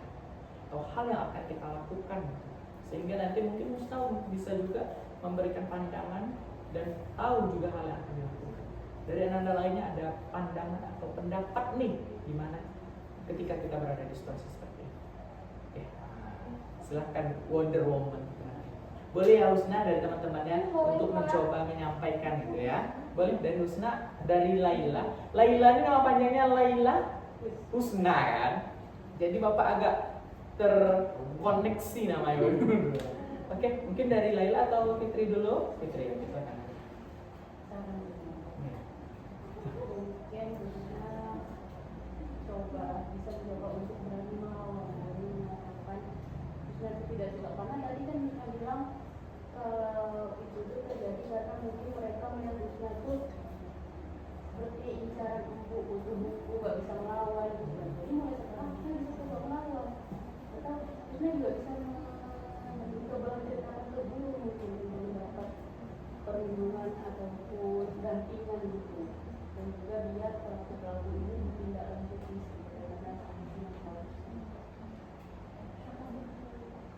atau hal yang akan kita lakukan gitu. Sehingga nanti mungkin Husna bisa juga memberikan pandangan dan tahu juga hal yang akan dilakukan. Dari Ananda lainnya ada pandangan atau pendapat nih gimana ketika kita berada di situasi seperti ini. Oke, silahkan Wonder Woman. Boleh ya Husna dari teman-temannya untuk mencoba menyampaikan gitu ya. Boleh dari Husna, dari Laila. Laila ini nama panjangnya Laila Husna kan. Jadi Bapak agak terkoneksi namanya. Oke, mungkin dari Laila atau Fitri dulu. Fitri, kita kan. Mungkin bisa mencoba untuk berani mengatakan Husna itu tidak suka, karena tadi kan Husna bilang kalau itu tuh terjadi karena mungkin mereka melihat Husna itu seperti incaran buku gak bisa melawan gitu. Jadi mulai sekarang Husna bisa coba melawan, atau Husna juga bisa mencoba menceritakan ke guru mungkin untuk mendapat perlindungan ataupun gantian gitu, dan juga biar pelaku ini ditindaklanjuti dengan sanksi yang seharusnya.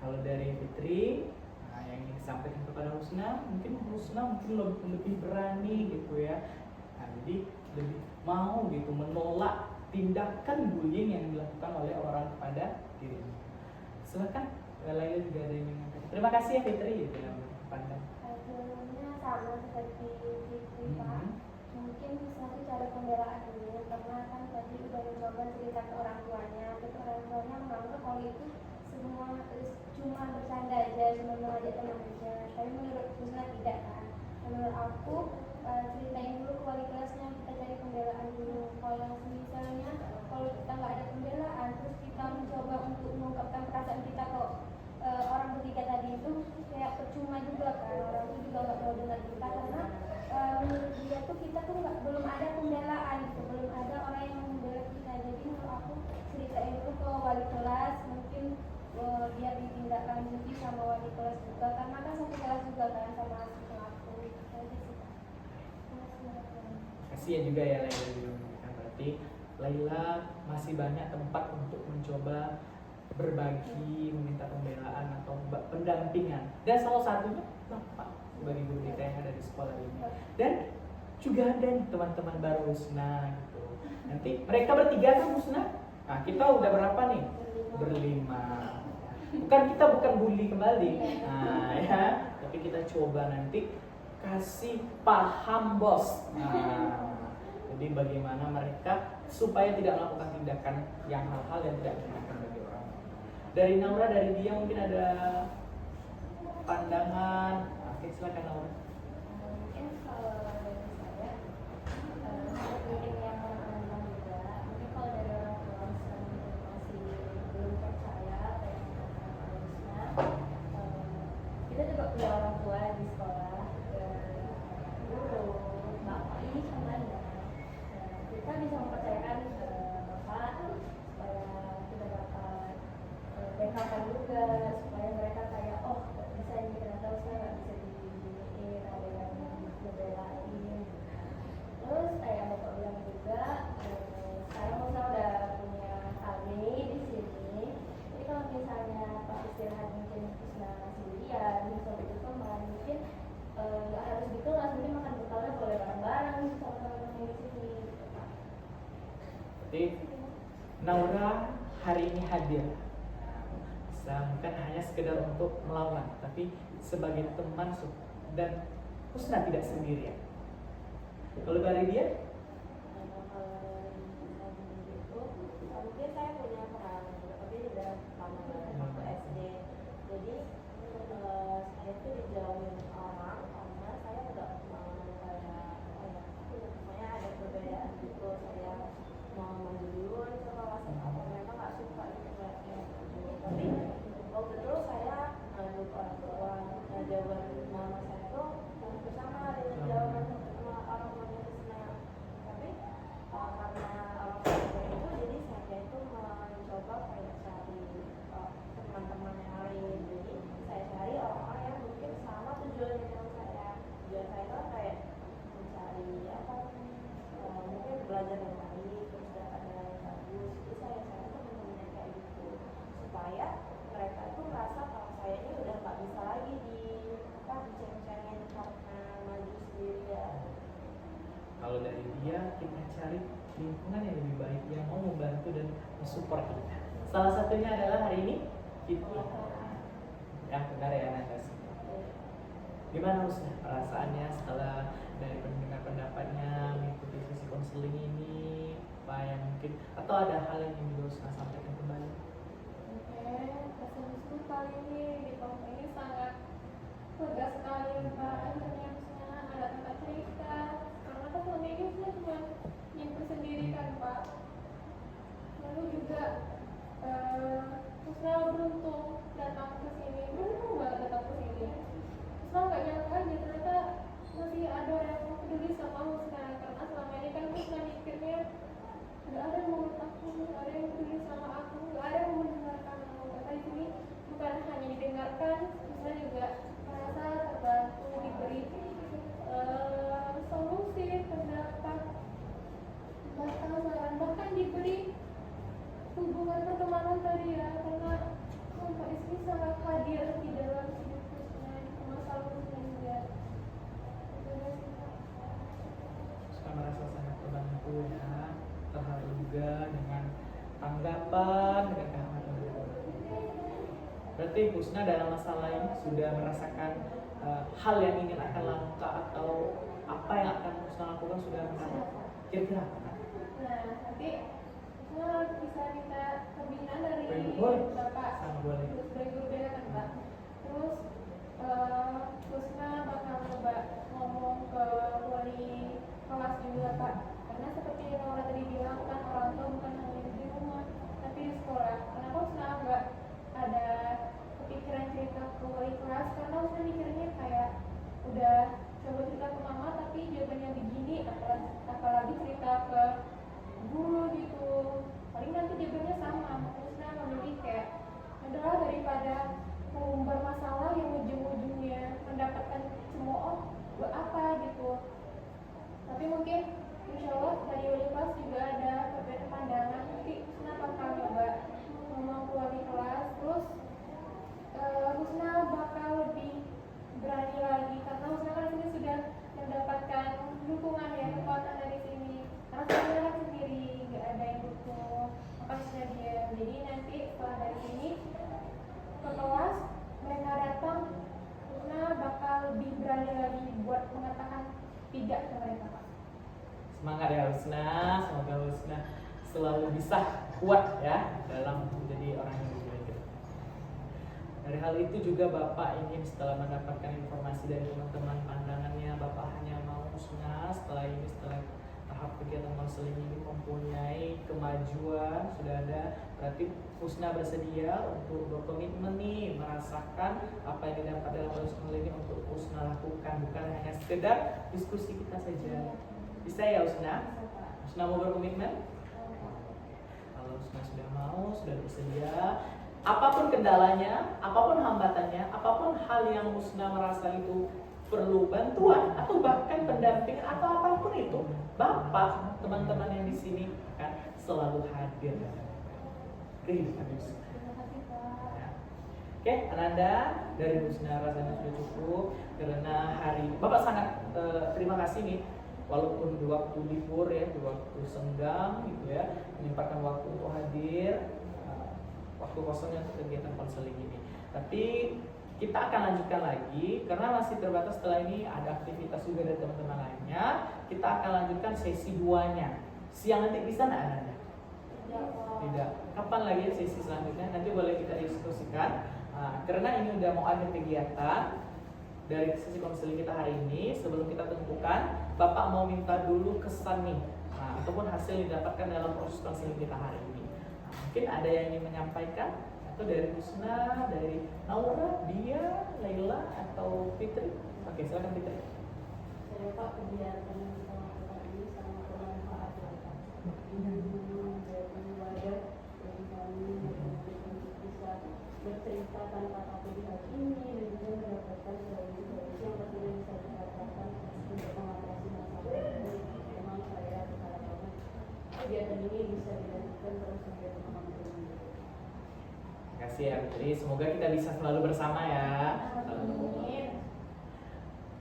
Kalau dari Fitri, yang ingin disampaikan kepada Husna mungkin lebih berani gitu ya. Nah, jadi lebih mau gitu menolak tindakan bullying yang dilakukan oleh orang kepada dirinya. Silakan, Laila juga ada yang mengatakan. Terima kasih ya Fitri gitu ya pandang. Hasilnya sama seperti Fitri Pak. Mungkin satu cara pembelaan dulu, karena kan tadi udah mencoba cerita ke orang tuanya, tapi orang tuanya menganggap kalau itu semua cuma bercanda aja, cuma mengajak teman aja. Tapi menurut Husna tidak kan. Menurut aku ceritain dulu ke wali kelasnya, kita cari pembelaan dulu. Kalau misalnya kalau kita nggak ada pembelaan, terus kita mencoba untuk mengungkapkan perasaan kita ke orang ketiga tadi itu kayak percuma juga kan, orang itu juga nggak mau dengar kita karena menurut dia tuh kita tuh belum ada pembelaan gitu, belum ada orang yang membela kita. Jadi menurut aku ceritain dulu ke wali kelas, mungkin biar ditindaklanjuti sama wali kelas juga, karena kan satu kelas juga kan sama aku. Kasihan juga ya Laila. Berarti Laila masih banyak tempat untuk mencoba berbagi, meminta pembelaan atau pendampingan. Dan salah satunya Bapak sebagai guru kita yang ada di sekolah ini. Dan juga ada nih teman-teman baru Husna gitu. Nanti mereka bertiga kan Husna. Nah, kita udah berapa nih? Berlima. Bukan bully kembali. Nah, ya, tapi kita coba nanti kasih paham bos. Nah, jadi bagaimana mereka supaya tidak melakukan tindakan yang hal-hal yang tidak menyenangkan bagi orang. Dari Naura, dari dia mungkin ada pandangan. Oke, silakan Naura. Mungkin kalau dari saya mungkin yang menantang juga, mungkin kalau dari orang tua misalnya masih belum percaya apa yang dikatakan harusnya, kita juga punya orang tua di sekolah, guru, bapak ini contohnya. Kita bisa mempercayakan bapak supaya kita Jadi Naura hari ini hadir. Bukan hanya sekedar untuk melawan, tapi sebagai teman dan Husna tidak sendirian. Kalau dari dia, mungkin saya punya peran, tapi sudah lama waktu SD. Jadi saya itu dijauhin orang karena saya nggak mau kayak ada perbedaan gitu. Saya mau maju duluan sekolah, atau memang nggak suka gitu kayak tapi waktu itu saya ngadu ke orang tua, jawaban mama saya tuh hampir sama dengan jawaban orang tuanya Husna. Tapi karena orang tua itu, jadi saya itu mencoba kayak cari teman-teman yang lain. Jadi saya cari orang-orang yang mungkin sama tujuannya dengan saya. Tujuan saya itu kayak mencari mungkin belajar yang baik, terus dapat nilai yang bagus. Jadi saya cari teman-teman yang kayak gitu supaya mereka itu merasa kalau saya ini udah nggak bisa lagi diceng-cengin karena maju sendirian. kalau dari dia kita cari lingkungan yang lebih baik yang mau membantu dan mensupport kita. Salah satunya adalah hari ini kita. Ya benar ya Nanda. Gimana Husna perasaannya setelah dari pendengar pendapatnya mengikuti sesi konseling ini? Apa yang mungkin atau ada hal yang ingin Husna sampaikan kembali? Oke, kesan-kesan kali ini di kelompok ini sangat lega sekali Pak. Akhirnya Husna ada tempat cerita. Karena kan selama ini Husna cuma nyimpen sendiri kan Pak. Lalu juga Husna beruntung datang ke sini, beruntung banget datang ke sini. Husna nggak nyangka aja ternyata masih ada yang peduli sama Husna. Karena selama ini kan Husna mikirnya nggak ada yang menurut aku, nggak ada yang peduli sama aku, nggak ada yang mendengarkan aku. Kata di sini bukan hanya didengarkan, Husna juga merasa terbantu, diberi solusi, terdapat bahkan saran, bahkan diberi hubungan pertemanan tadi ya. Karena kelompok di sini sangat hadir di dalam hidup Husna, masalah Husna juga. Husna merasa sangat terbantu ya, terharu juga dengan tanggapan, dengan kehangatan dari teman-teman. Berarti Husna dalam masalah ini sudah merasakan hal yang ingin akan lakukan atau apa yang akan Husna lakukan sudah merasakan. Kira-kira apa? Nah, nanti Husna bisa minta pembinaan dari Boleh. Bapak. Sama boleh. Terus dari guru BK kan Pak. Terus Husna bakal coba ngomong ke wali kelas juga Pak. Karena seperti yang Laura tadi bilang kan orang tua bukan hanya di rumah tapi di sekolah. Kenapa Husna nggak ada kepikiran cerita ke wali kelas? Karena Husna mikirnya kayak udah coba cerita ke mama tapi jawabannya begini, apalagi cerita ke guru gitu, paling nanti jawabannya sama. Husna memilih kayak adalah daripada mengumbar masalah yang ujung-ujungnya mendapatkan cemooh buat apa gitu. Tapi mungkin insya Allah dari wali kelas juga ada berbeda pandangan. Nanti Husna bakal coba ngomong ke wali kelas. Terus Husna bakal lebih berani lagi karena Husna kan sini sudah mendapatkan dukungan ya, kekuatan dari sini. Karena saya kan sendiri, nggak ada yang dukung, maka Husna diam. Jadi nanti setelah dari sini ke kelas mereka datang, Husna bakal lebih berani lagi buat mengatakan tidak ke mereka Pak. Semangat ya Husna, semoga Husna selalu bisa kuat ya dalam menjadi orang yang lebih baik. Dari hal itu juga Bapak ingin setelah mendapatkan informasi dari teman-teman pandangannya, Bapak hanya mau Husna setelah ini, setelah tahap kegiatan konseling ini mempunyai kemajuan, sudah ada, berarti Husna bersedia untuk berkomitmen nih merasakan apa yang didapat dalam proses konseling ini untuk Husna lakukan, bukan hanya sekedar diskusi kita saja. Bisa ya Husna? Husna mau berkomitmen? Kalau Husna sudah mau, sudah bersedia, apapun kendalanya, apapun hambatannya, apapun hal yang Husna merasa itu perlu bantuan atau bahkan pendampingan atau apapun itu, Bapak, teman-teman yang di sini akan selalu hadir dalam kehidupan Husna. Ya. Oke, Ananda, dari Husna rasanya sudah cukup karena hari Bapak sangat terima kasih nih walaupun di waktu libur ya, di waktu senggang gitu ya, menyempatkan waktu untuk hadir, waktu kosongnya untuk kegiatan konseling ini. Tapi kita akan lanjutkan lagi karena masih terbatas. Setelah ini ada aktivitas juga dari teman-teman lainnya. Kita akan lanjutkan sesi 2-nya. Siang nanti bisa nggak Anda? Tidak. Kapan lagi sesi selanjutnya? Nanti boleh kita diskusikan. Karena ini udah mau akhir kegiatan dari sesi konseling kita hari ini. Sebelum kita tentukan, Bapak mau minta dulu kesan nih, ataupun hasil yang didapatkan dalam proses konseling kita hari ini. Mungkin ada yang ingin menyampaikan? Atau dari Husna, dari Naura, Dia, Laila, atau Fitri? Oke, silakan Fitri. Saya Pak, kegiatan yang kita lakukan ini sangat bermanfaat ya Pak. Ini menjadi wadah bagi kami untuk bisa bercerita tanpa takut di hati ini dan juga mendapatkan solusi yang tentunya bisa dikatakan untuk mengatasi masalah itu. Memang saya berharap banget kegiatan ini bisa dilanjutkan terus sampai teman-teman. Terima kasih ya Fitri. Semoga kita bisa selalu bersama ya.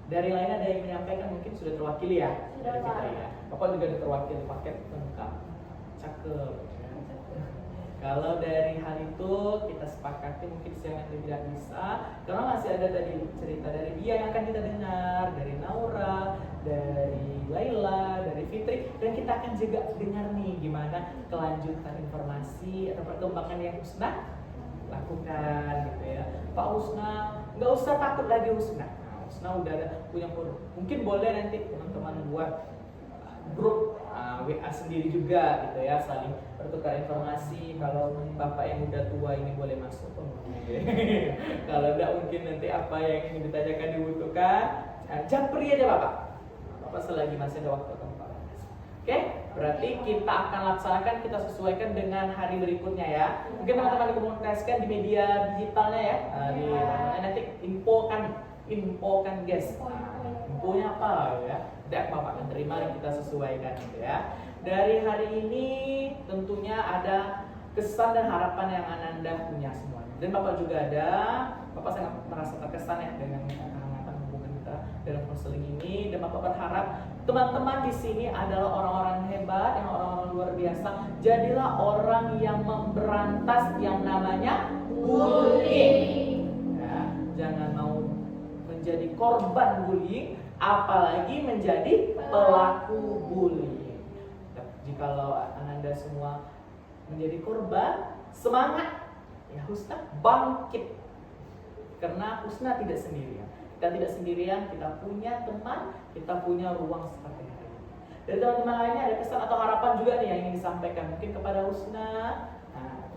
Dari lain ada yang menyampaikan, mungkin sudah terwakili ya dari Fitri ya. Bapak juga ada terwakili, paket lengkap, cakep. Ya. Kalau dari hal itu kita sepakati mungkin siang nanti tidak bisa, karena masih ada tadi cerita dari Dia yang akan kita dengar, dari Naura, dari Laila, dari Fitri, dan kita akan juga dengar nih gimana kelanjutan informasi atau perkembangan yang Husna lakukan gitu ya. Pak Husna, nggak usah takut lagi Husna. Husna udah ada punya produk. Mungkin boleh nanti teman-teman buat grup WA sendiri juga gitu ya, saling bertukar informasi. Kalau bapak yang udah tua ini boleh masuk, kalau enggak mungkin nanti apa yang ingin ditanyakan dibutuhkan, japri aja bapak. Bapak selagi masih ada waktu tempat. Oke, berarti kita akan laksanakan, kita sesuaikan dengan hari berikutnya ya. Mungkin teman-teman dikomunikasikan di media digitalnya ya. Nanti infokan guys. Infonya apa ya? Dan bapak akan terima dan kita sesuaikan gitu ya. Dari hari ini tentunya ada kesan dan harapan yang Ananda punya semuanya. Dan bapak juga ada, bapak sangat merasa terkesan ya dengan kehangatan hubungan kita dalam konseling ini. Dan bapak berharap teman-teman di sini adalah orang-orang hebat, yang orang-orang luar biasa. Jadilah orang yang memberantas yang namanya bullying. Ya, jangan mau menjadi korban bullying, apalagi menjadi pelaku bullying. Jikalau Ananda semua menjadi korban, semangat ya Husna bangkit. Karena Husna tidak sendirian. Kita tidak sendirian, kita punya teman, kita punya ruang seperti hari ini. Dari teman-teman lainnya ada pesan atau harapan juga nih yang ingin disampaikan mungkin kepada Husna.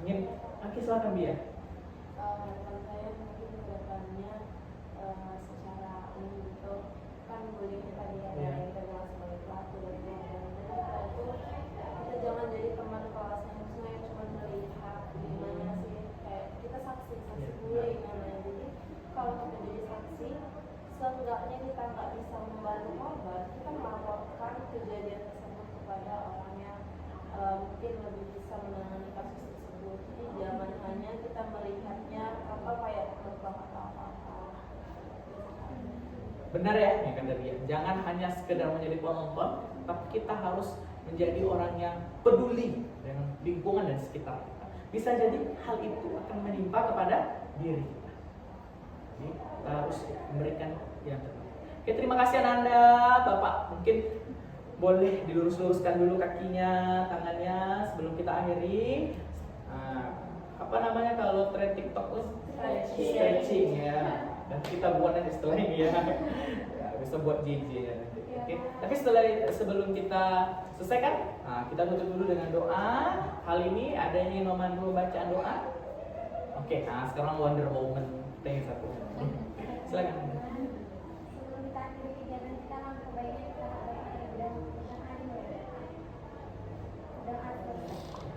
Ingin silakan Bia. Harapan saya mungkin kedepannya secara umum itu kan bullying tadi ada yang kita bilang sebagai pelaku dan kita jangan jadi teman kelasnya Husna yang cuma melihat gimana sih, kayak kita saksi bullying namanya. Jadi kalau kita jadi saksi, seenggaknya kita nggak bisa membantu korban, kita melaporkan kejadian tersebut kepada orang yang mungkin lebih bisa menangani kasus tersebut. Jadi jangan hanya kita melihatnya kayak terbang atau apa-apa. Benar ya, yang kata dia. Jangan hanya sekedar menjadi penonton, tapi kita harus menjadi orang yang peduli dengan lingkungan dan sekitar kita. Bisa jadi hal itu akan menimpa kepada diri kita. Jadi kita harus memberikan yang terbaik. Oke, terima kasih Ananda, Bapak. Mungkin boleh dilurus-luruskan dulu kakinya, tangannya sebelum kita akhiri. Apa namanya kalau tren TikTok tuh? Stretching ya. Dan kita buat nanti setelah ini ya. Bisa buat JJ ya nanti. Oke. Tapi sebelum kita selesaikan, kita tutup dulu dengan doa. Hal ini ada yang ingin memandu bacaan doa. Oke, sekarang Wonder Woman yang satu. Silakan. Sebelum kita akhiri kegiatan kita, langkah baiknya kita dan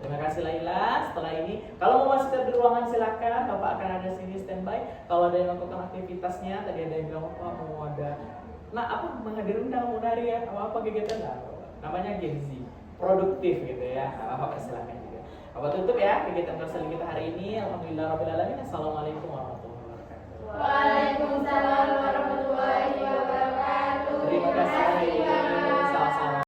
Terima kasih Laila. Setelah ini, kalau mau masuk ke ruangan silakan. Bapak akan ada sini standby. Kalau ada yang melakukan aktivitasnya, tadi ada yang bilang mau ada, menghadiri undang mau nari ya, apa kegiatan? Namanya Gen Z, produktif gitu ya. Bapak silakan juga. Bapak tutup ya kegiatan konseling kita hari ini. Alhamdulillahirobbilalamin. Assalamualaikum warahmatullahi wabarakatuh. Waalaikumsalam warahmatullahi wabarakatuh. Terima kasih.